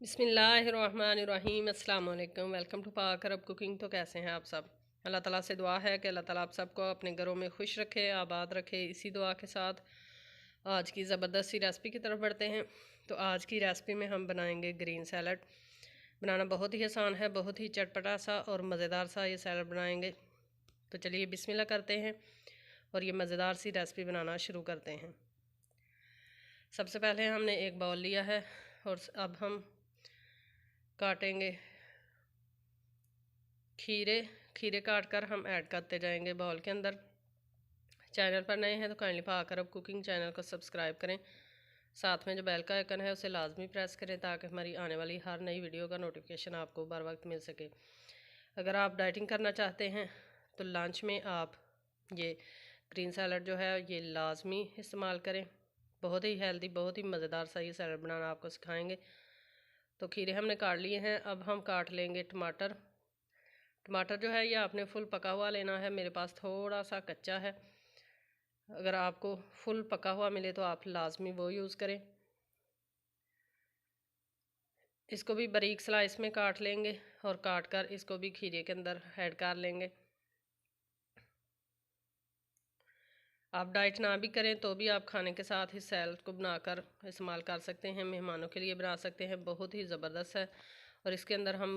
बिस्मिल्लाहिर्रहमानिर्रहीम अस्सलाम वालेकुम। वेलकम टू पाक अरब कुकिंग। तो कैसे हैं आप सब? अल्लाह ताला से दुआ है कि अल्लाह ताला आप सबको अपने घरों में खुश रखे, आबाद रखे। इसी दुआ के साथ आज की ज़बरदस्त सी रेसिपी की तरफ बढ़ते हैं। तो आज की रेसिपी में हम बनाएंगे ग्रीन सैलड। बनाना बहुत ही आसान है, बहुत ही चटपटा सा और मज़ेदार सा ये सैलड बनाएंगे। तो चलिए बिस्मिल्लाह करते हैं और ये मज़ेदार सी रेसिपी बनाना शुरू करते हैं। सबसे पहले हमने एक बाउल लिया है और अब हम काटेंगे खीरे। खीरे काट कर हम ऐड करते जाएंगे बाउल के अंदर। चैनल पर नए हैं तो काइंडली पाक अरब कुकिंग चैनल को सब्सक्राइब करें। साथ में जो बेल का आइकन है उसे लाजमी प्रेस करें ताकि हमारी आने वाली हर नई वीडियो का नोटिफिकेशन आपको बर वक्त मिल सके। अगर आप डाइटिंग करना चाहते हैं तो लंच में आप ये ग्रीन सैलड जो है ये लाजमी इस्तेमाल करें। बहुत ही हेल्दी, बहुत ही मज़ेदार सा ये सैलड बनाना आपको सिखाएंगे। तो खीरे हमने काट लिए हैं। अब हम काट लेंगे टमाटर। टमाटर जो है ये आपने फुल पका हुआ लेना है। मेरे पास थोड़ा सा कच्चा है। अगर आपको फुल पका हुआ मिले तो आप लाजमी वो यूज़ करें। इसको भी बारीक स्लाइस में काट लेंगे और काट कर इसको भी खीरे के अंदर ऐड कर लेंगे। आप डाइट ना भी करें तो भी आप खाने के साथ इस सैलड को बनाकर इस्तेमाल कर सकते हैं। मेहमानों के लिए बना सकते हैं, बहुत ही ज़बरदस्त है। और इसके अंदर हम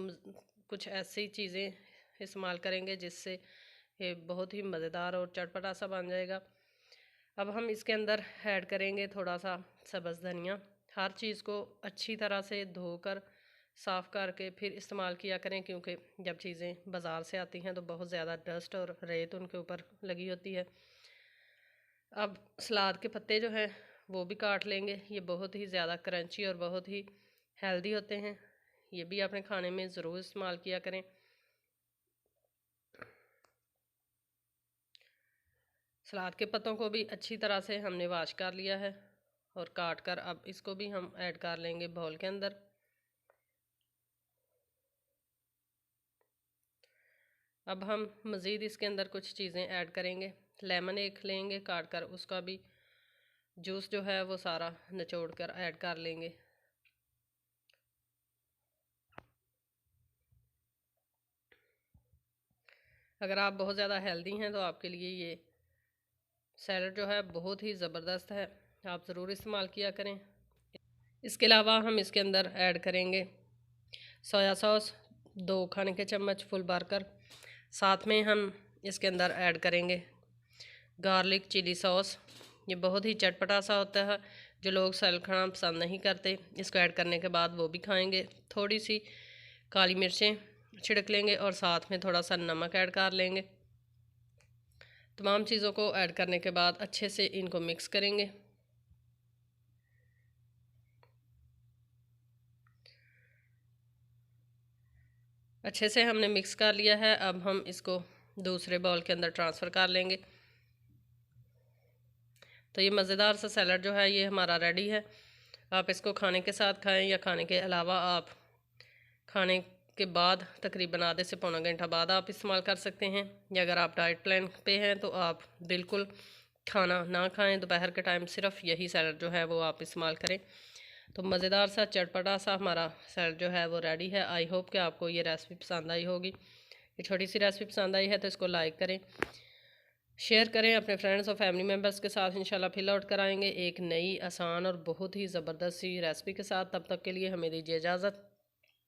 कुछ ऐसी चीज़ें इस्तेमाल करेंगे जिससे ये बहुत ही मज़ेदार और चटपटा सा बन जाएगा। अब हम इसके अंदर ऐड करेंगे थोड़ा सा सब्ज़ धनिया। हर चीज़ को अच्छी तरह से धोकर साफ़ करके फिर इस्तेमाल किया करें, क्योंकि जब चीज़ें बाज़ार से आती हैं तो बहुत ज़्यादा डस्ट और रेत उनके ऊपर लगी होती है। अब सलाद के पत्ते जो हैं वो भी काट लेंगे। ये बहुत ही ज़्यादा क्रंची और बहुत ही हेल्दी होते हैं। ये भी अपने खाने में ज़रूर इस्तेमाल किया करें। सलाद के पत्तों को भी अच्छी तरह से हमने वॉश कर लिया है और काट कर अब इसको भी हम ऐड कर लेंगे बाउल के अंदर। अब हम मज़ीद इसके अंदर कुछ चीज़ें ऐड करेंगे। लेमन एक लेंगे काट कर, उसका भी जूस जो है वो सारा निचोड़ कर ऐड कर लेंगे। अगर आप बहुत ज़्यादा हेल्दी हैं तो आपके लिए ये सैलड जो है बहुत ही ज़बरदस्त है, आप ज़रूर इस्तेमाल किया करें। इसके अलावा हम इसके अंदर ऐड करेंगे सोया सॉस 2 खाने के चम्मच फुल भरकर। साथ में हम इसके अंदर ऐड करेंगे गार्लिक चिली सॉस। ये बहुत ही चटपटा सा होता है। जो लोग सैलड खाना पसंद नहीं करते, इसको ऐड करने के बाद वो भी खाएंगे। थोड़ी सी काली मिर्चें छिड़क लेंगे और साथ में थोड़ा सा नमक ऐड कर लेंगे। तमाम चीज़ों को ऐड करने के बाद अच्छे से इनको मिक्स करेंगे। अच्छे से हमने मिक्स कर लिया है। अब हम इसको दूसरे बाउल के अंदर ट्रांसफ़र कर लेंगे। तो ये मज़ेदार सा सैलड जो है ये हमारा रेडी है। आप इसको खाने के साथ खाएं या खाने के अलावा आप खाने के बाद तकरीबन आधे से पौना घंटा बाद आप इस्तेमाल कर सकते हैं। या अगर आप डाइट प्लान पे हैं तो आप बिल्कुल खाना ना खाएं, दोपहर के टाइम सिर्फ यही सैलड जो है वो आप इस्तेमाल करें। तो मज़ेदार सा चटपटा सा हमारा सैलड जो है वो रेडी है। आई होप कि आपको ये रेसिपी पसंद आई होगी। ये छोटी सी रेसिपी पसंद आई है तो इसको लाइक करें, शेयर करें अपने फ्रेंड्स और फैमिली मेम्बर्स के साथ। इंशाल्लाह फिर लौट कर आएंगे एक नई आसान और बहुत ही ज़बरदस्त सी रेसिपी के साथ। तब तक के लिए हमें दीजिए इजाज़त।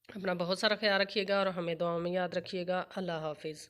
अपना बहुत सारा ख्याल रखिएगा और हमें दुआ में याद रखिएगा। अल्लाह हाफिज़।